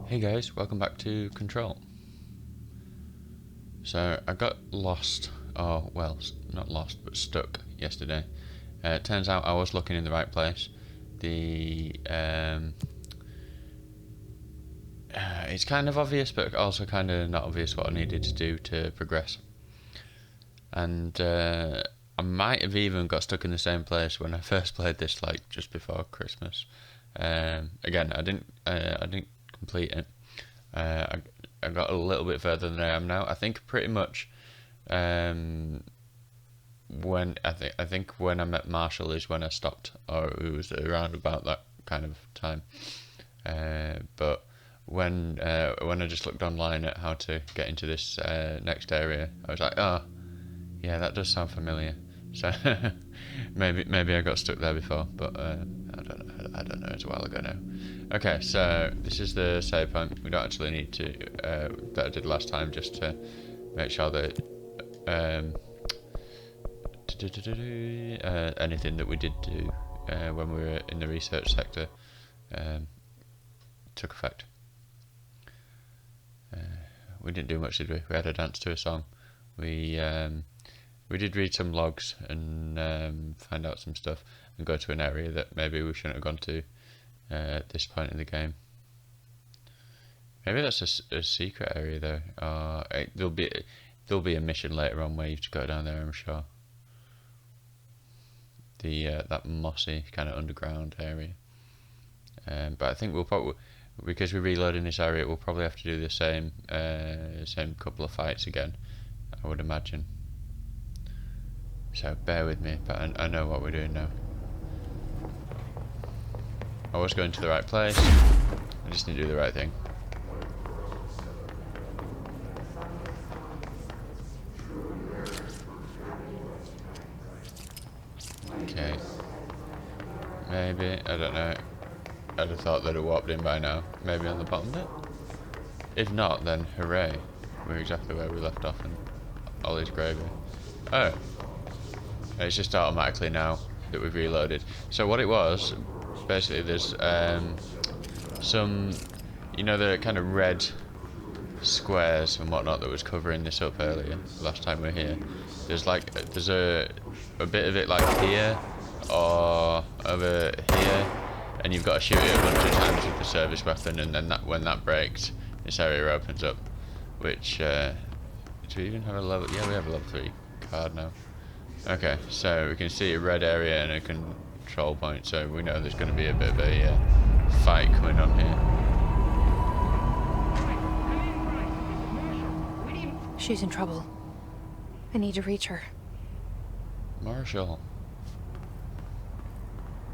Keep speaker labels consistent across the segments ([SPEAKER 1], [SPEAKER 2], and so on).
[SPEAKER 1] Hey guys, welcome back to Control. So I got lost, or well, not lost, but stuck yesterday. It turns out I was looking in the right place. It's kind of obvious, but also kind of not obvious what I needed to do to progress. And I might have even got stuck in the same place when I first played this, like just before Christmas. Again, I didn't complete it. I got a little bit further than I am now. I think pretty much when I think when I met Marshall is when I stopped, or it was around about that kind of time. But when I just looked online at how to get into this next area, I was like, oh, yeah, that does sound familiar. So maybe I got stuck there before, but I don't know. It's a while ago now. Okay, so this is the save point. We don't actually need to that I did last time, just to make sure that anything that we did do when we were in the research sector took effect. We didn't do much, did we? We had a dance to a song. We did read some logs and find out some stuff, and go to an area that maybe we shouldn't have gone to at this point in the game. Maybe that's a secret area though. There'll be a mission later on where you have to go down there, I'm sure. That mossy kind of underground area. But I think we'll probably, because we're reloading this area, we'll probably have to do the same couple of fights again, I would imagine. So bear with me, but I know what we're doing now. I was going to the right place, I just need to do the right thing. Okay. Maybe, I don't know. I'd have thought they'd have warped in by now. Maybe on the bottom bit? If not, then hooray. We're exactly where we left off in Ollie's gravy. Oh. It's just automatically now that we've reloaded. So what it was, basically there's some, you know, the kind of red squares and whatnot that was covering this up earlier, last time we were here. There's a bit of it like here, or over here, and you've got to shoot it a bunch of times with the service weapon, and then when that breaks, this area opens up. Which, do we even have a level? Yeah, we have a level 3 card now. Okay, so we can see a red area and a control point, so we know there's going to be a bit of a fight coming on
[SPEAKER 2] here. She's in trouble. I need to reach her.
[SPEAKER 1] Marshall.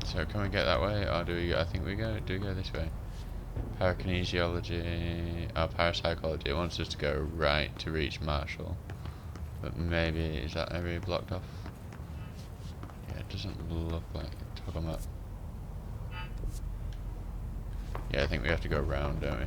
[SPEAKER 1] So can we get that way, or do we? I think we go this way. Parakinesiology, parapsychology. It wants us to go right to reach Marshall, but maybe is that area blocked off? Yeah, it doesn't look like it. Talk on that. Yeah, I think we have to go around, don't we?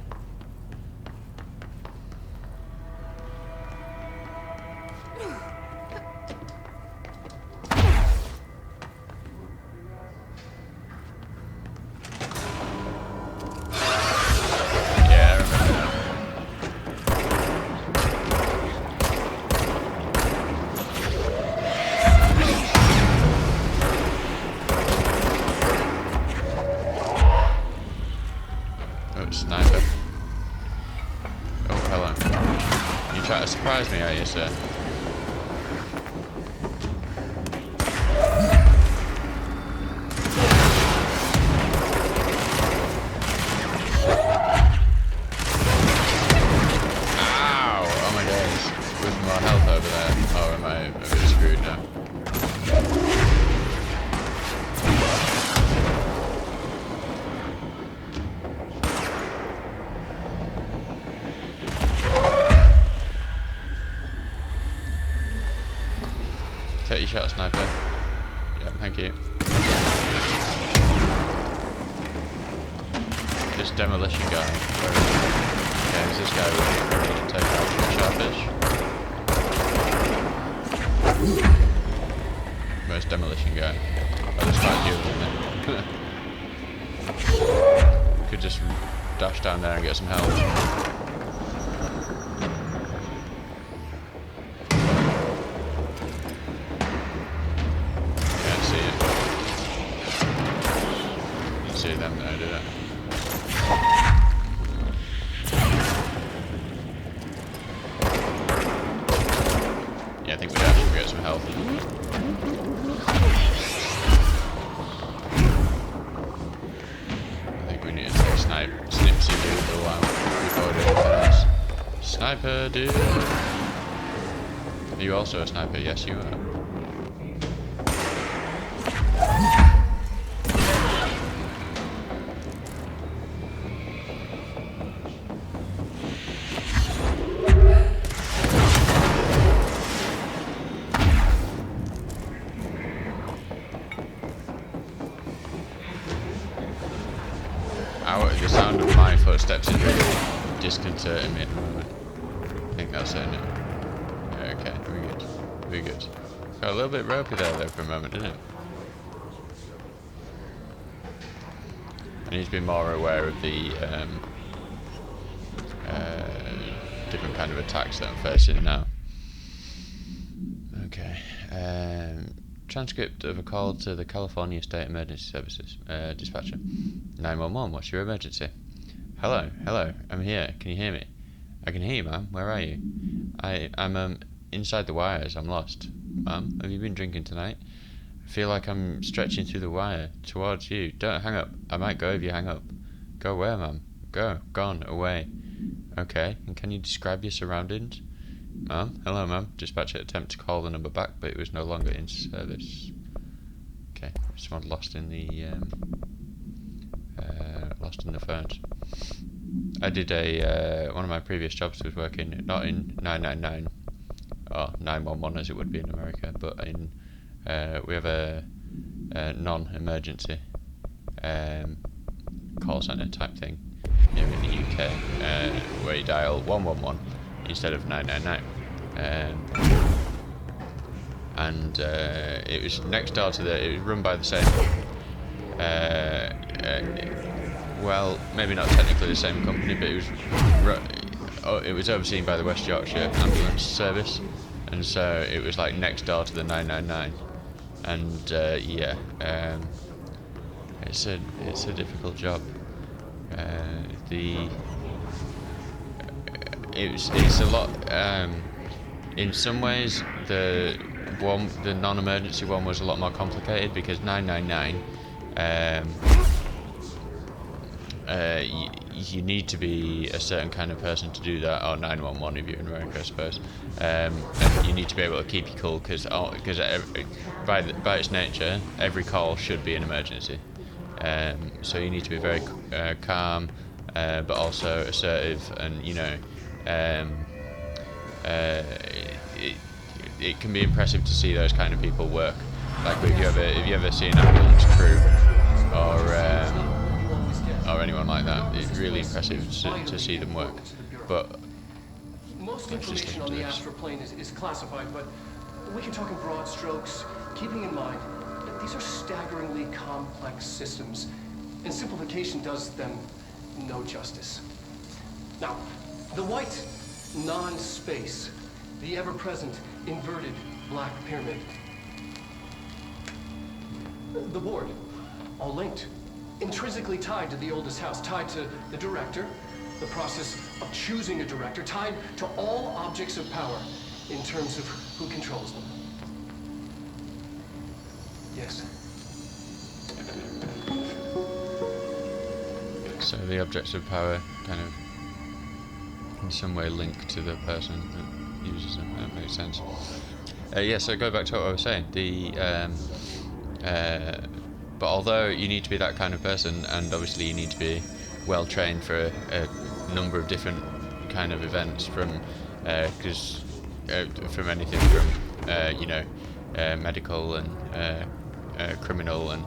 [SPEAKER 1] Sniper. Oh, hello. You try to surprise me, are you, sir? Ow! Oh my days. With more health over there. Oh, am I a bit screwed now? Take your shot, sniper. Yeah, thank you. This demolition guy. Okay, is this guy ready to take out the sharpish? Where's demolition guy? Oh, there's quite a few of them there. Could just dash down there and get some help. Can't see it. Didn't see them there, did I? Yeah, I think we dash and get some health. Snipsy dude for a while before doing things. Sniper dude! Are you also a sniper? Yes, you are. The sound of my footsteps is really disconcerting me at the moment. I think that's it. Okay, very good. Very good. Got a little bit ropey there for a moment, didn't it? I need to be more aware of the different kind of attacks that I'm facing now. Okay. Transcript of a call to the California State Emergency Services. Dispatcher. 911, what's your emergency? Hello, I'm here. Can you hear me? I can hear you, ma'am. Where are you? I'm inside the wires. I'm lost. Ma'am, have you been drinking tonight? I feel like I'm stretching through the wire towards you. Don't hang up. I might go if you hang up. Go where, ma'am? Go. Gone. Away. Okay, and can you describe your surroundings? Ma'am? Hello, ma'am. Dispatcher attempt to call the number back, but it was no longer in service. Okay, someone lost in the phones. I did one of my previous jobs was working not in 999 or 911 as it would be in America, but in we have a non-emergency call center type thing here in the UK, where you dial 111 instead of 999. And it was next door to it was run by the same well, maybe not technically the same company, but it was overseen by the West Yorkshire Ambulance Service, and so it was like next door to the 999. And yeah, it's a difficult job. It's a lot. In some ways, the non-emergency one was a lot more complicated because 999. You need to be a certain kind of person to do that, or 911 if you're in America, I suppose. And you need to be able to keep you cool because by its nature, every call should be an emergency. So you need to be very calm, but also assertive, and it can be impressive to see those kind of people work. Like if you ever see an ambulance crew or anyone like that, it's really impressive to see them work. But
[SPEAKER 3] most information on the astroplane is classified, but we can talk in broad strokes, keeping in mind that these are staggeringly complex systems, and simplification does them no justice. Now, the white non-space, the ever-present inverted black pyramid, the board, all linked, intrinsically tied to the oldest house, tied to the director, the process of choosing a director, tied to all objects of power in terms of who controls them. Yes.
[SPEAKER 1] So the objects of power kind of in some way link to the person that uses them. That makes sense. Yeah, so go back to what I was saying. But although you need to be that kind of person, and obviously you need to be well trained for a number of different kind of events, from anything from medical and criminal and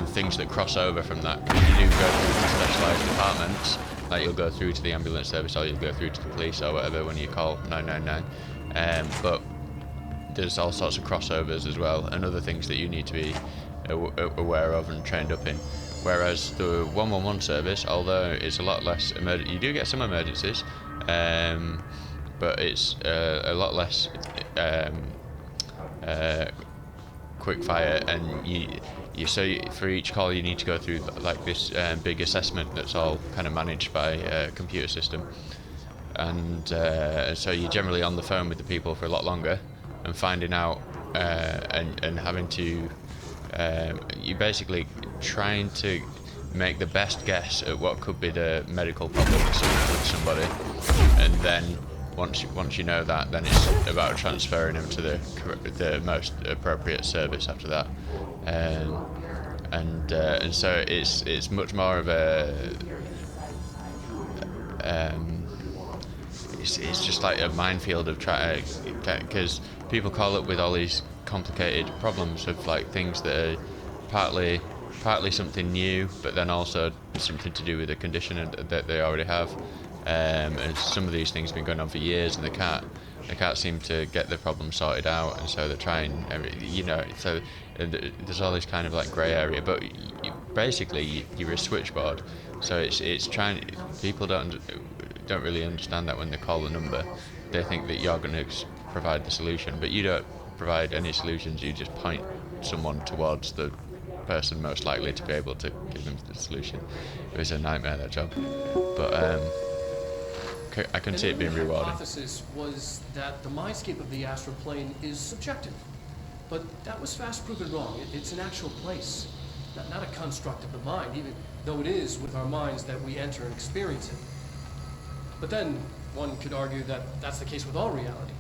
[SPEAKER 1] things that cross over from that. Because you do go through to specialised departments, like you'll go through to the ambulance service or you'll go through to the police or whatever when you call 999. But there's all sorts of crossovers as well, and other things that you need to be aware of and trained up in. Whereas the 111 service, although it's a lot less you do get some emergencies, but it's a lot less quick fire, and for each call you need to go through like this big assessment that's all kind of managed by a computer system, and so you're generally on the phone with the people for a lot longer and finding out and having to you're basically trying to make the best guess at what could be the medical problem with somebody, and then once you know that, then it's about transferring them to the most appropriate service after that, and so it's much more of a it's just like a minefield of because people call up with all these complicated problems of like things that are partly something new, but then also something to do with a condition that they already have. And some of these things have been going on for years, and they can't seem to get the problem sorted out, and so they're trying, so there's all this kind of like grey area, but basically you're a switchboard, so it's trying. People don't really understand that when they call the number. They think that you're going to provide the solution, but you don't provide any solutions. You just point someone towards the person most likely to be able to give them the solution. It was a nightmare, that job, but I can see it being rewarding.
[SPEAKER 3] The hypothesis was that the mindscape of the astral plane is subjective, but that was fast proven wrong. It's an actual place, not a construct of the mind, even though it is with our minds that we enter and experience it. But then one could argue that that's the case with all reality.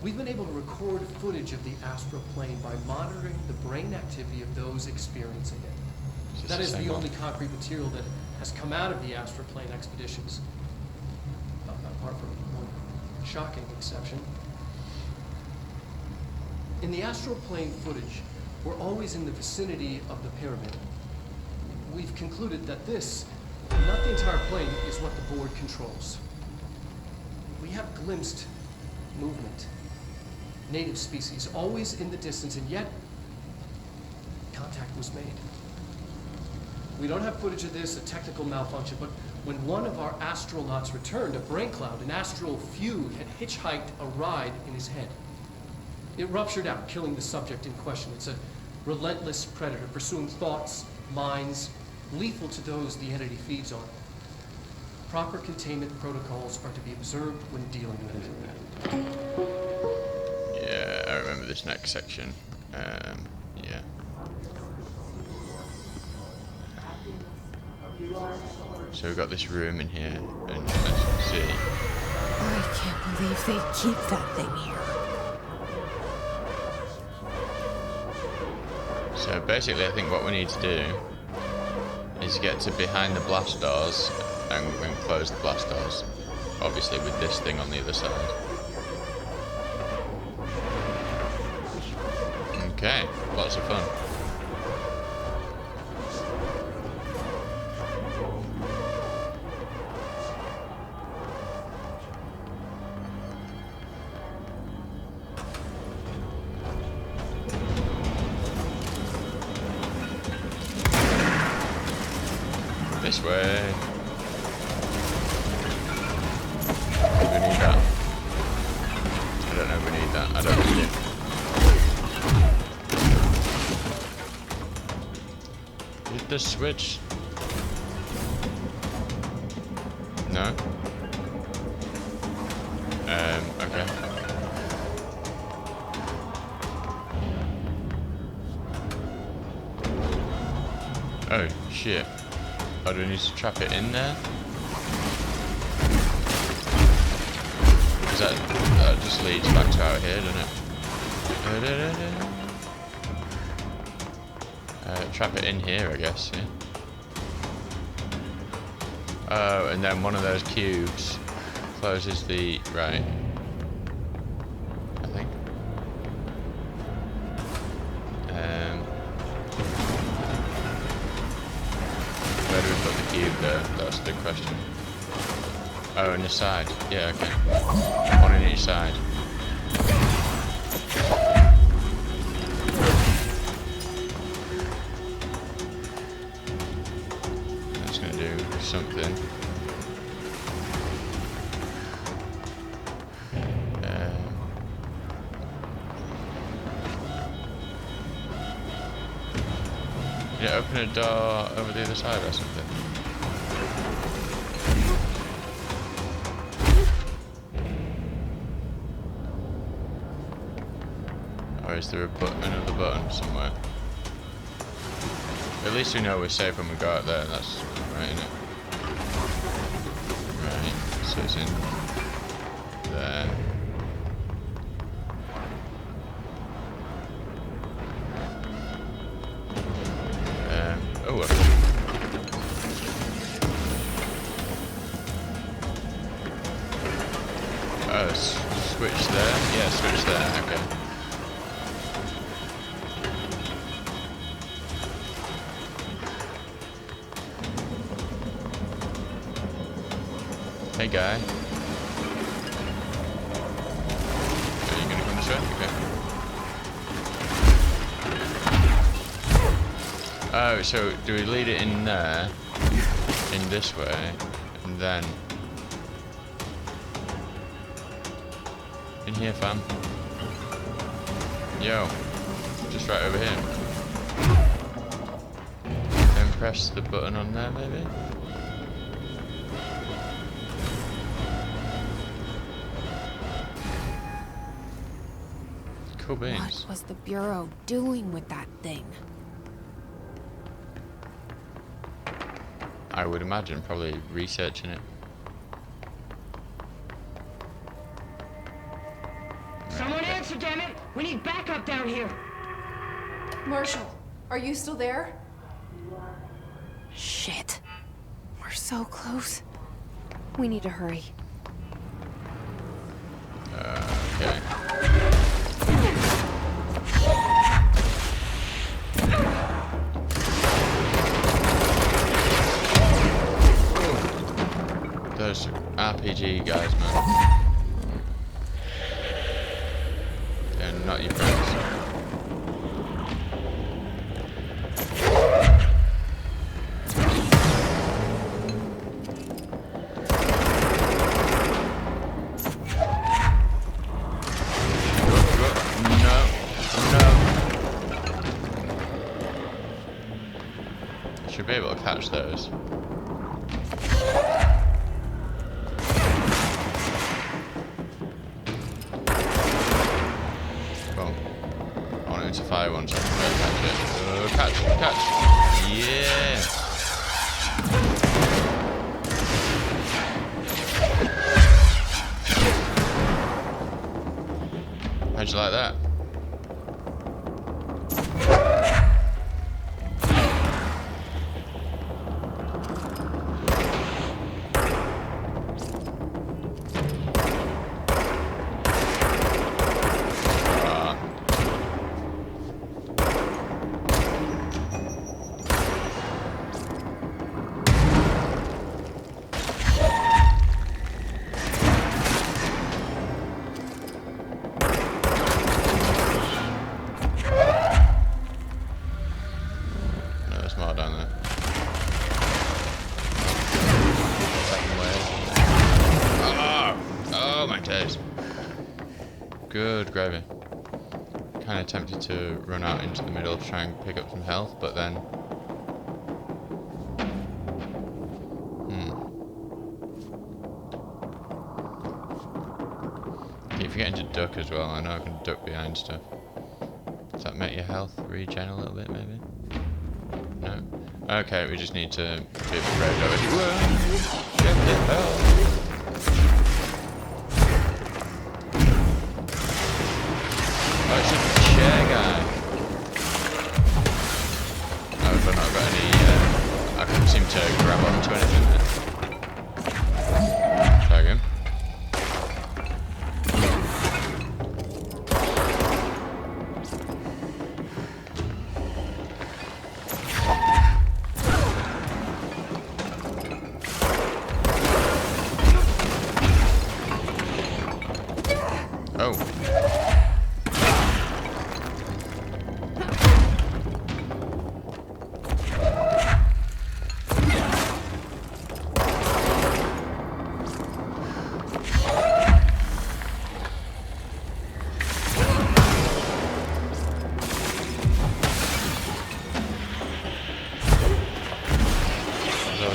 [SPEAKER 3] We've been able to record footage of the astral plane by monitoring the brain activity of those experiencing it. That is the only concrete material that has come out of the astral plane expeditions, apart from one shocking exception. In the astral plane footage, we're always in the vicinity of the pyramid. We've concluded that this, not the entire plane, is what the board controls. We have glimpsed movement, native species, always in the distance, and yet contact was made. We don't have footage of this, a technical malfunction, but when one of our astronauts returned, a brain cloud, an astral fugue, had hitchhiked a ride in his head. It ruptured out, killing the subject in question. It's a relentless predator, pursuing thoughts, minds, lethal to those the entity feeds on. Proper containment protocols are to be observed when dealing with it.
[SPEAKER 1] Yeah, I remember this next section. Yeah. So we've got this room in here, and as you can see,
[SPEAKER 2] I can't believe they keep that thing here.
[SPEAKER 1] so basically I think what we need to do is get to behind the blast doors and close the blast doors, obviously with this thing on the other side. Okay, lots of fun. This way. Do we need that? I don't know if we need that. I don't need it. Hit the switch. No? Okay. Oh, shit. Oh, do we need to trap it in there? Because that just leads back to out here, doesn't it? Trap it in here, I guess, yeah. Oh, and then one of those cubes closes the... right. I think. Where do we put the cube though? That's the question. Oh, on the side. Yeah, okay. One on each side. gonna do something. Did it open a door over the other side or something? Or is there another button somewhere? At least we know we're safe when we go out there, that's right, isn't it? Right, so it's in there. Oh, switch there? Yeah, switch there, okay. Hey guy. Are you gonna come this way? Okay. Oh, so do we lead it in there, in this way, and then in here, fam? Yo, just right over here. Then press the button on there, maybe? Cool beans.
[SPEAKER 2] What was the Bureau doing with that thing?
[SPEAKER 1] I would imagine probably researching it.
[SPEAKER 4] Someone answer, damn it! We need backup down here.
[SPEAKER 5] Marshall, are you still there?
[SPEAKER 2] Shit. We're so close. We need to hurry.
[SPEAKER 1] Okay. Those RPG guys, man. They're not your friends. Should be able to catch those. Cool. I want him to fire one so I can catch it. Catch! Yeah! How'd you like that? More down there. Second wave. Oh my days. Good gravy. Kind of tempted to run out into the middle to try and pick up some health, but then keep forgetting to duck as well. I know I can duck behind stuff. Does that make your health regen a little bit, maybe? No? Okay, we just need to be afraid of it. Whoa! Shit the hell! Oh, it's a chair guy. Oh, I've not got any, I couldn't seem to grab onto anything there. Try again. Oh.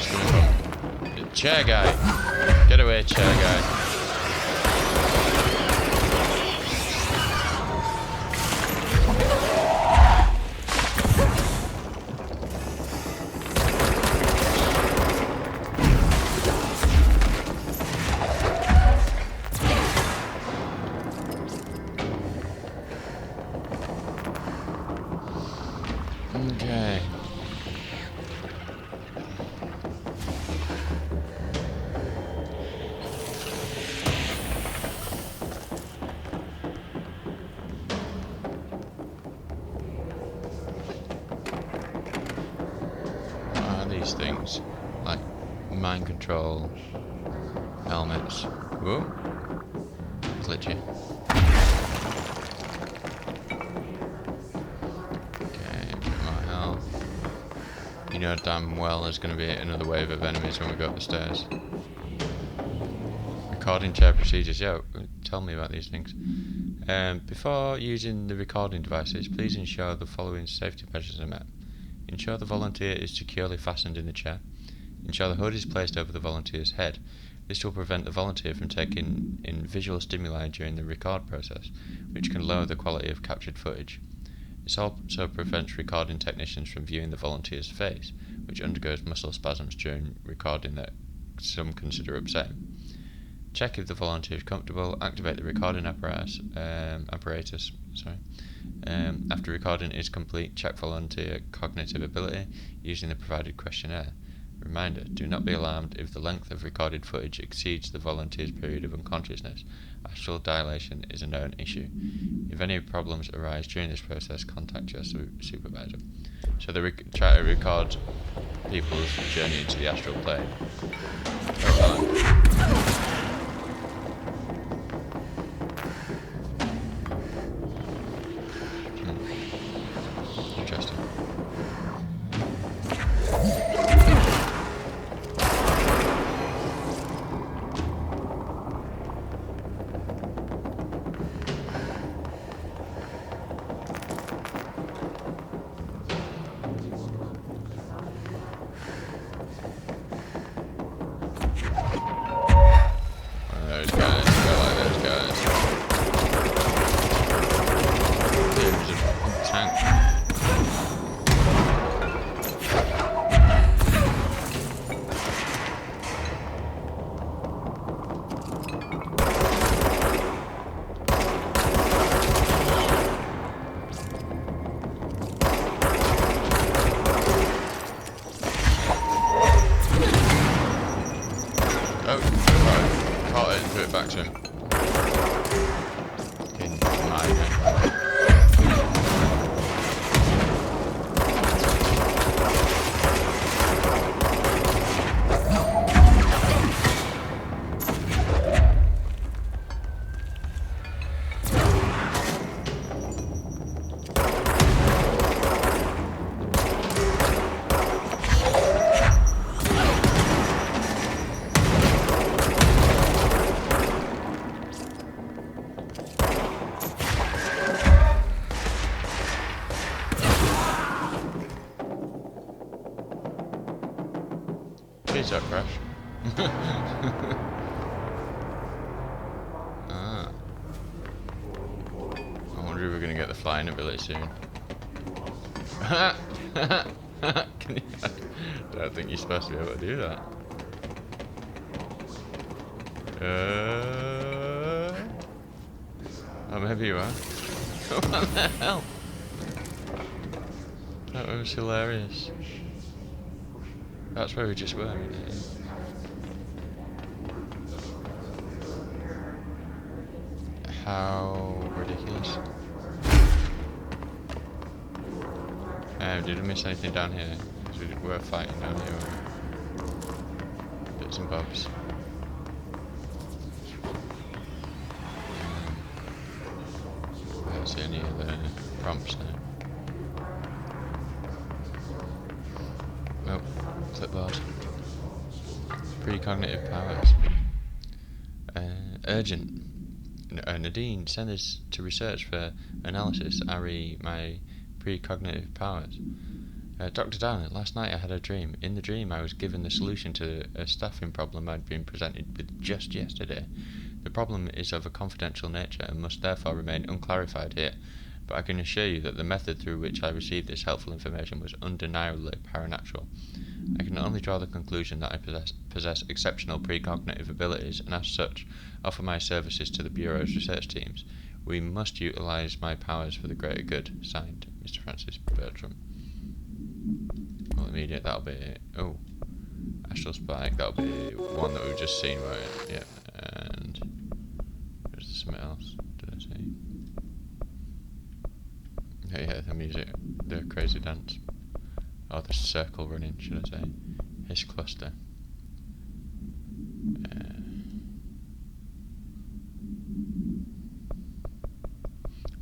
[SPEAKER 1] What's coming from? The chair guy! Get away, chair guy. Okay. What are these things? Like mind control helmets. Whoa. Glitchy. You know damn well there's going to be another wave of enemies when we go up the stairs. Recording chair procedures. Yeah, tell me about these things. Before using the recording devices, please ensure the following safety measures are met. Ensure the volunteer is securely fastened in the chair. Ensure the hood is placed over the volunteer's head. This will prevent the volunteer from taking in visual stimuli during the record process, which can lower the quality of captured footage. This also prevents recording technicians from viewing the volunteer's face, which undergoes muscle spasms during recording that some consider upsetting. Check if the volunteer is comfortable. Activate the recording apparatus. After recording is complete, check volunteer cognitive ability using the provided questionnaire. Reminder, do not be alarmed if the length of recorded footage exceeds the volunteer's period of unconsciousness. Astral dilation is a known issue. If any problems arise during this process, contact your supervisor. So they try to record people's journey into the astral plane. Interesting. Back to him. Please don't crash. I wonder if we're going to get the flying ability soon. Can you, I don't think you're supposed to be able to do that. Oh, maybe you are. What the hell? That was hilarious. That's where we just were. How ridiculous. Did I miss anything down here? Because we were fighting down here. Bits and bobs. I don't see any other prompts now. Nope. Clipboard. Precognitive powers. Urgent. Nadine, send us to research for analysis. RE, my precognitive powers. Dr. Darling, last night I had a dream. In the dream I was given the solution to a staffing problem I'd been presented with just yesterday. The problem is of a confidential nature and must therefore remain unclarified here, but I can assure you that the method through which I received this helpful information was undeniably paranatural. I can only draw the conclusion that I possess exceptional precognitive abilities and as such offer my services to the Bureau's research teams. We must utilise my powers for the greater good. Signed, Mr. Francis Bertram. Well, immediate, that'll be... Oh, Astral Spike, that'll be one that we've just seen, won't it? Yeah, and... There's something else, did I say? Yeah, the music, the crazy dance. Oh, the circle running, should I say. His cluster.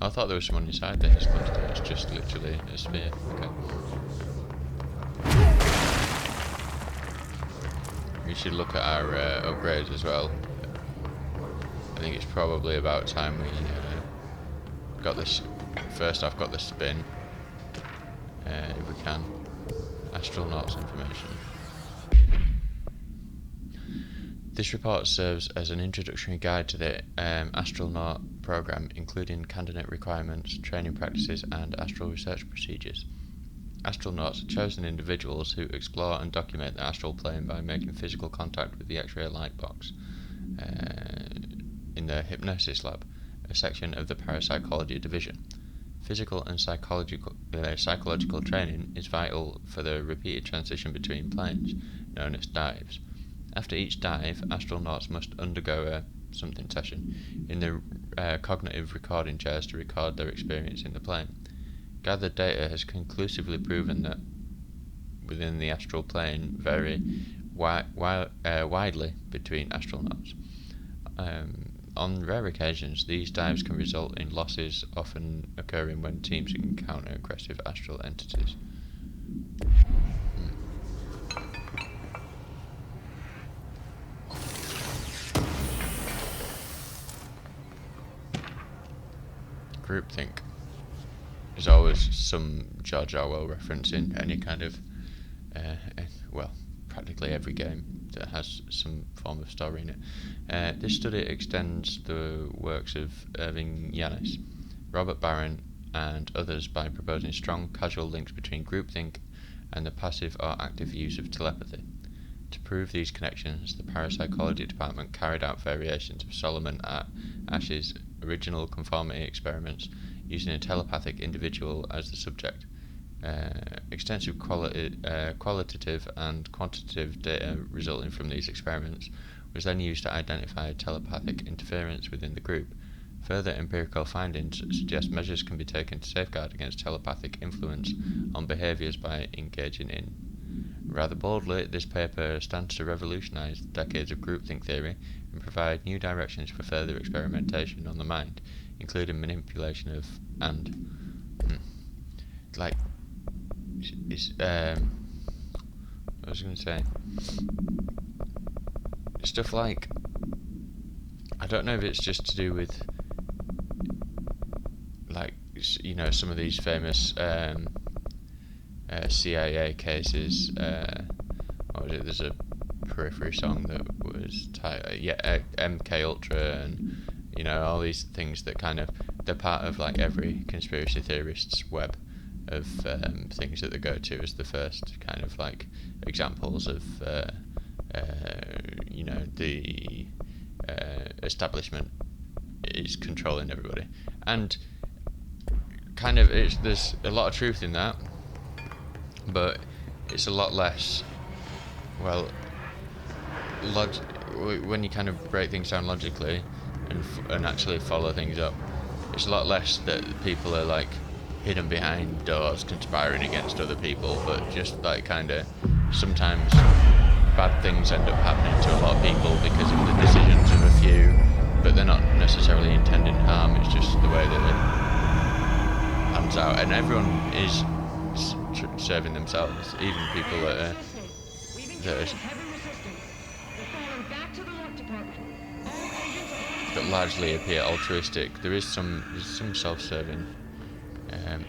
[SPEAKER 1] I thought there was someone inside the his cluster, it's just literally a sphere. Okay. We should look at our upgrades as well. I think it's probably about time we got this. First off, got the spin. If we can. Astronauts information. This report serves as an introductory guide to the astronaut program, including candidate requirements, training practices, and astral research procedures. Astronauts are chosen individuals who explore and document the astral plane by making physical contact with the X-ray light box in the hypnosis lab, a section of the parapsychology division. Physical and psychological training is vital for the repeated transition between planes, known as dives. After each dive, astronauts must undergo a something session in the cognitive recording chairs to record their experience in the plane. Gathered data has conclusively proven that within the astral plane vary widely between astronauts. On rare occasions, these dives can result in losses, often occurring when teams encounter aggressive astral entities. Groupthink. There's always some George Orwell reference in any kind of, well, practically every game that has some form of story in it. This study extends the works of Irving Yanis, Robert Barron, and others by proposing strong causal links between groupthink and the passive or active use of telepathy. To prove these connections, the parapsychology department carried out variations of Solomon Asch's original conformity experiments using a telepathic individual as the subject. Extensive qualitative and quantitative data resulting from these experiments was then used to identify telepathic interference within the group. Further empirical findings suggest measures can be taken to safeguard against telepathic influence on behaviours by engaging in. Rather boldly, this paper stands to revolutionise decades of groupthink theory and provide new directions for further experimentation on the mind, including manipulation of what was I going to say? Stuff like, I don't know if it's just to do with, like, you know, some of these famous CIA cases. What was it? There's a Periphery song that was MK Ultra, and you know, all these things that kind of, they're part of like every conspiracy theorist's web of things that they go to as the first kind of like examples of you know, the establishment is controlling everybody, and kind of there's a lot of truth in that, but it's a lot less, well, when you kind of break things down logically and actually follow things up, it's a lot less that people are like hidden behind doors conspiring against other people, but just like kind of sometimes bad things end up happening to a lot of people because of the decisions of a few, but they're not necessarily intending harm. It's just the way that it pans out, and everyone is serving themselves, even people that largely appear altruistic. There's some self-serving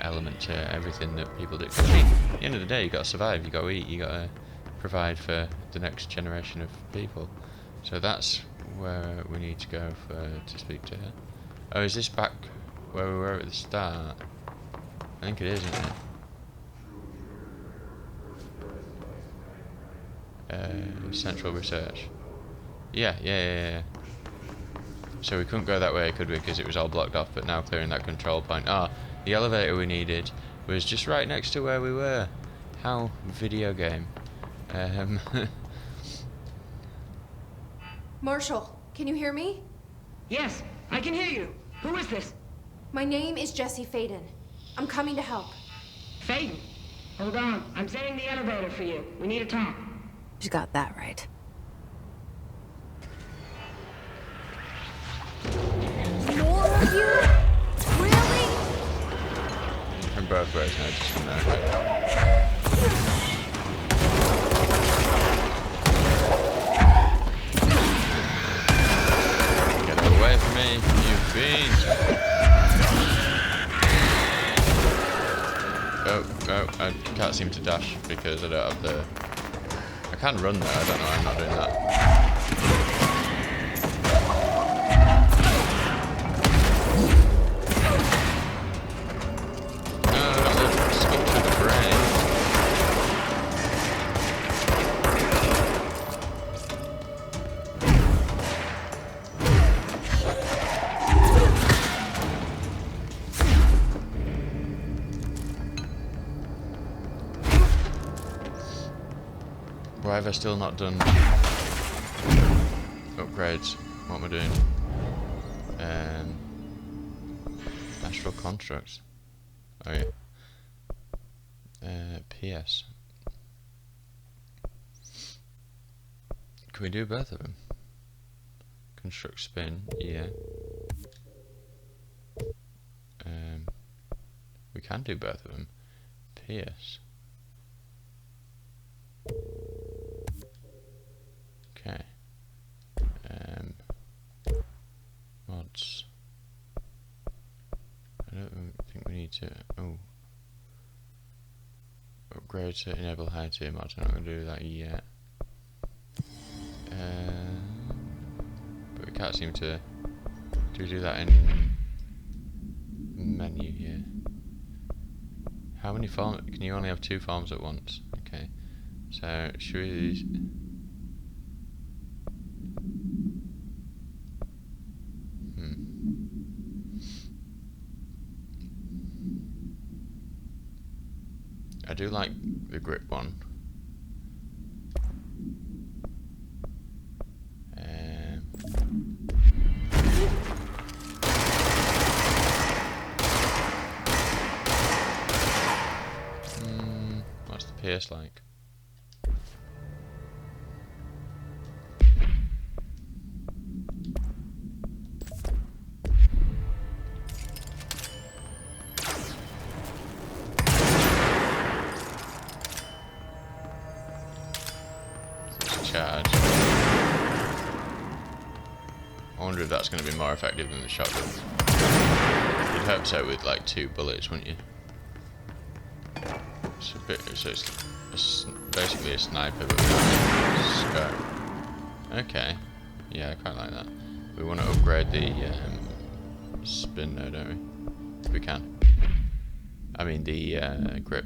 [SPEAKER 1] element to everything that people do. 'Cause I mean, at the end of the day, you got to survive, you got to eat, you got to provide for the next generation of people. So that's where we need to go to speak to her. Oh, is this back where we were at the start? I think it is, isn't it? Central research. Yeah. So we couldn't go that way, could we? Because it was all blocked off, but now clearing that control point. Ah, the elevator we needed was just right next to where we were. How video game.
[SPEAKER 5] Marshall, can you hear me?
[SPEAKER 4] Yes, I can hear you. Who is this?
[SPEAKER 5] My name is Jesse Faden. I'm coming to help.
[SPEAKER 4] Faden. Hold on. I'm setting the elevator for you. We need to talk.
[SPEAKER 2] She's got that right.
[SPEAKER 5] More of you? Really?
[SPEAKER 1] From both ways, no, just from there. Get away from me, you fiend! Oh, I can't seem to dash because I don't have the... I can run there, I don't know why I'm not doing that. Why have I still not done upgrades? What am I doing? Astral constructs. Oh yeah. PS. Can we do both of them? Construct spin, yeah. We can do both of them. PS. Okay. Mods. I don't think we need to. Oh. Upgrade to enable high tier mods. I'm not going to do that yet. But we can't seem to. Do we do that in menu here? How many forms? Can you only have 2 forms at once? Okay. So should we? I do like the grip one. What's the pierce like? Charge. I wonder if that's going to be more effective than the shotgun. You'd hope so with like 2 bullets, wouldn't you? It's a bit. So it's basically a sniper, but with a scope. Okay. Yeah, I quite like that. We want to upgrade the spin though, don't we? If we can. I mean the grip.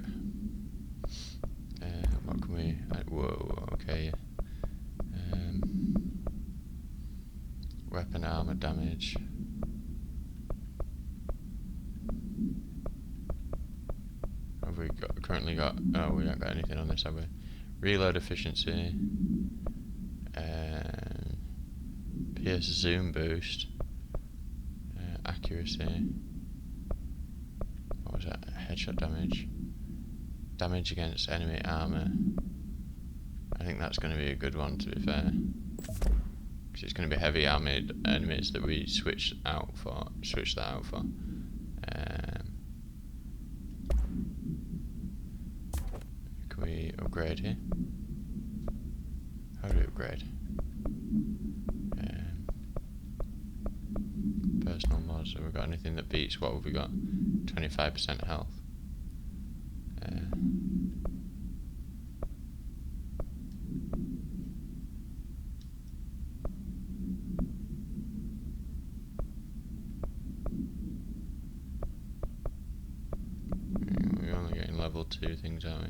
[SPEAKER 1] What can we? Whoa. Okay. Weapon armor damage. Have we currently got? Oh, we haven't got anything on this, have we? Reload efficiency. PS zoom boost. Accuracy. What was that? Headshot damage. Damage against enemy armor. I think that's going to be a good one, to be fair. Because it's going to be heavy armored enemies that we switch that out for. Can we upgrade here? How do we upgrade? Personal mods. So we've got got anything that beats what have we got? 25% health. We're only getting level 2 things, aren't we?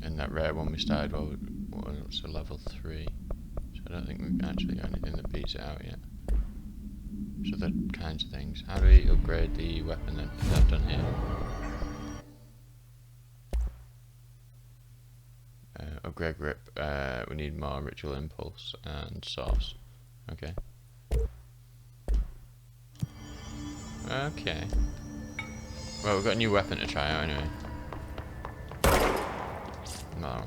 [SPEAKER 1] And that rare one we started was a level 3. So I don't think we've actually got anything that beats it out yet. So the kinds of things. How do we upgrade the weapon then? Is that done here? Upgrade grip. We need more ritual impulse and sauce. Okay. Okay. Well, we've got a new weapon to try out anyway. No.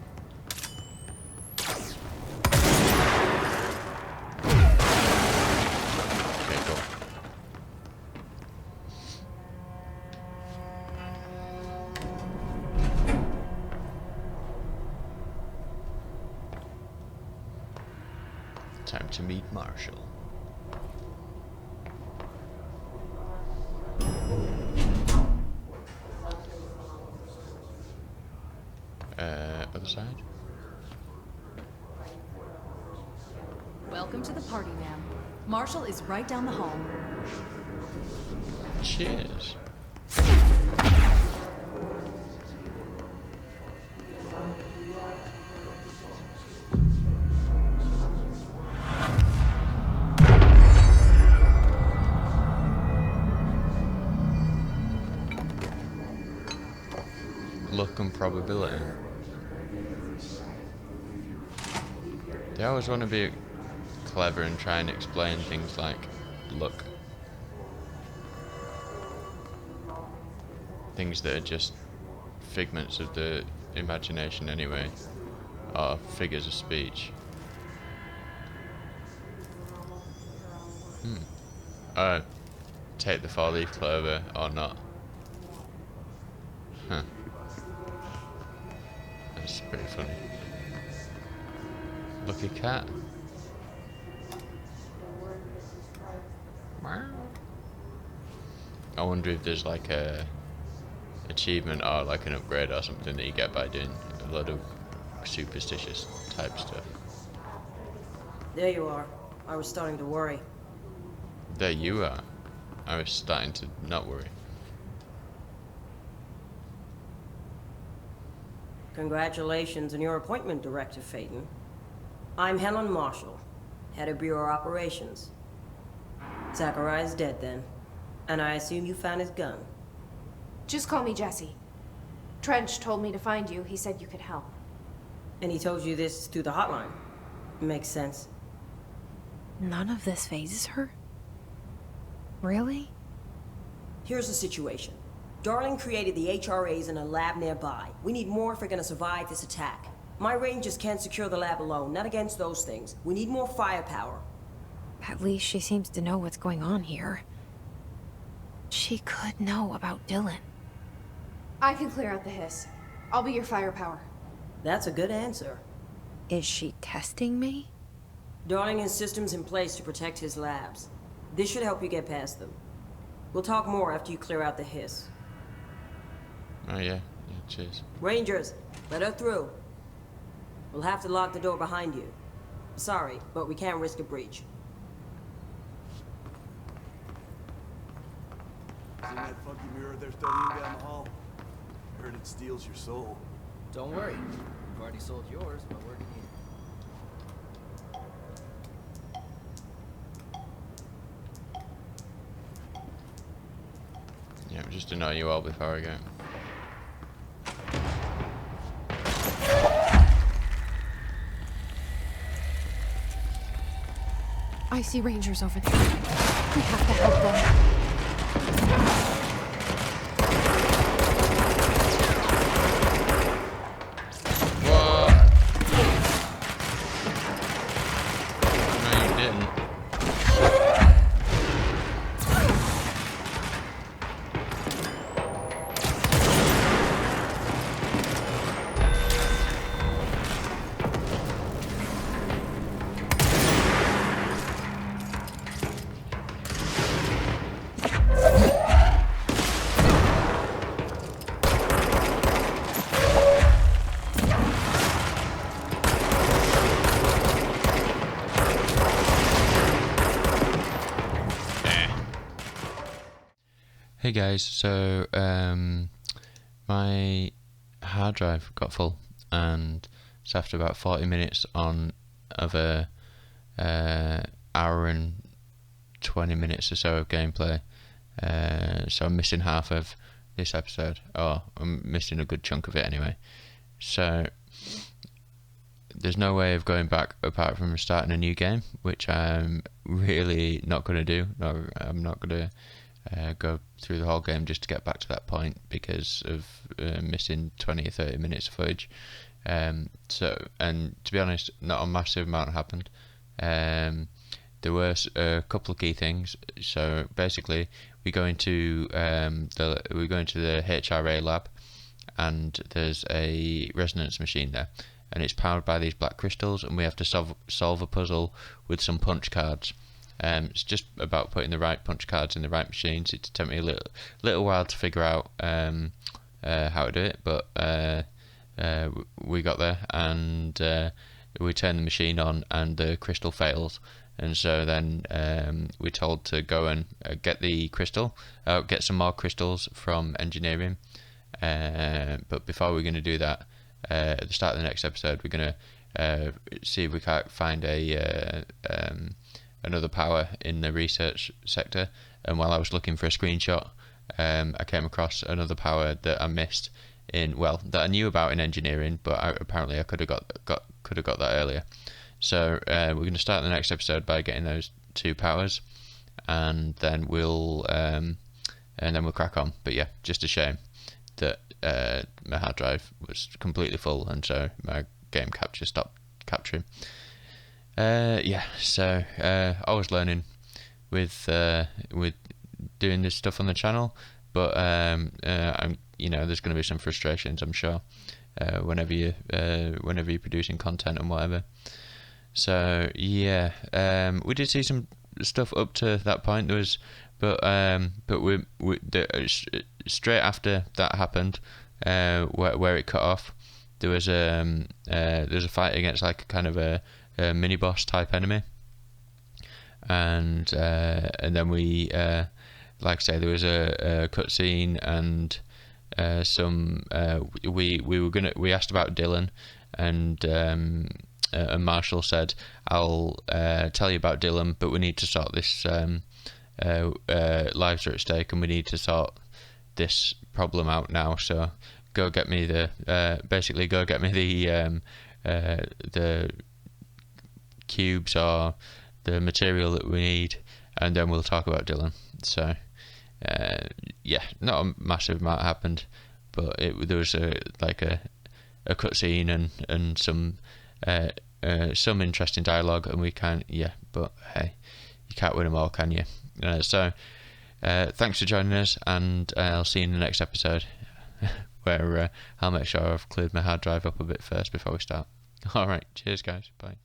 [SPEAKER 1] Okay, cool. Time to meet Marshall. Other side?
[SPEAKER 6] Welcome to the party, ma'am. Marshall is right down the hall.
[SPEAKER 1] Cheers. Luck and probability. They always want to be clever and try and explain things like luck. Things that are just figments of the imagination anyway, or figures of speech. Take the 4-leaf clover or not. Huh. That's pretty funny. Lucky cat. I wonder if there's like a achievement or like an upgrade or something that you get by doing a lot of superstitious type stuff.
[SPEAKER 4] There you are. I was starting to worry.
[SPEAKER 1] There you are. I was starting to not worry.
[SPEAKER 4] Congratulations on your appointment, Director Phaeton. I'm Helen Marshall, head of Bureau Operations. Zachariah's dead then, and I assume you found his gun.
[SPEAKER 5] Just call me Jesse. Trench told me to find you. He said you could help.
[SPEAKER 4] And he told you this through the hotline. Makes sense.
[SPEAKER 2] None of this phases her? Really?
[SPEAKER 4] Here's the situation. Darling created the HRAs in a lab nearby. We need more if we're gonna survive this attack. My rangers can't secure the lab alone, not against those things. We need more firepower.
[SPEAKER 2] At least she seems to know what's going on here. She could know about Dylan.
[SPEAKER 5] I can clear out the hiss. I'll be your firepower.
[SPEAKER 4] That's a good answer.
[SPEAKER 2] Is she testing me?
[SPEAKER 4] Darling has systems in place to protect his labs. This should help you get past them. We'll talk more after you clear out the hiss.
[SPEAKER 1] Oh yeah, cheers.
[SPEAKER 4] Rangers, let her through. We'll have to lock the door behind you. Sorry, but we can't risk a breach.
[SPEAKER 7] See that funky mirror they're studying down the hall? Heard it steals your soul.
[SPEAKER 8] Don't worry. I've already sold yours by working here.
[SPEAKER 1] Yeah, just to know you all before I go.
[SPEAKER 2] I see rangers over there. We have to help them.
[SPEAKER 1] Hey guys, so my hard drive got full, and it's after about 40 minutes of a hour and 20 minutes or so of gameplay. So I'm missing half of this episode, or I'm missing a good chunk of it anyway. So there's no way of going back apart from starting a new game, which I'm really not going to do. No, I'm not going to go through the whole game just to get back to that point because of missing 20 or 30 minutes of footage. So, and to be honest, not a massive amount happened. There were a couple of key things. So basically, we go into the HRA lab, and there's a resonance machine there, and it's powered by these black crystals, and we have to solve a puzzle with some punch cards. It's just about putting the right punch cards in the right machines. It took me a little while to figure out how to do it, but we got there, and we turn the machine on, and the crystal fails. And so then we're told to go and get some more crystals from engineering. But before we're going to do that, at the start of the next episode, we're going to see if we can't find another power in the research sector. And while I was looking for a screenshot, I came across another power that I missed that I knew about in engineering, but apparently I could have got that earlier. So we're going to start the next episode by getting those two powers, and then we'll crack on. But yeah, just a shame that my hard drive was completely full, and so my game capture stopped capturing. So I was learning with doing this stuff on the channel, but there's going to be some frustrations, I'm sure, whenever you're producing content and whatever. So yeah, we did see some stuff up to that point. But straight after that happened, where it cut off, there was a fight against like a kind of a mini boss type enemy, and then we like I say, there was a cutscene, and we asked about Dylan, and Marshall said, I'll tell you about Dylan, but we need to sort this lives are at stake, and we need to sort this problem out now, so go get me the cubes or the material that we need, and then we'll talk about Dylan. So not a massive amount happened, but there was a cutscene and some interesting dialogue, and but hey, you can't win them all, can you? So thanks for joining us, and I'll see you in the next episode where I'll make sure I've cleared my hard drive up a bit first before we start. Alright, cheers guys, bye.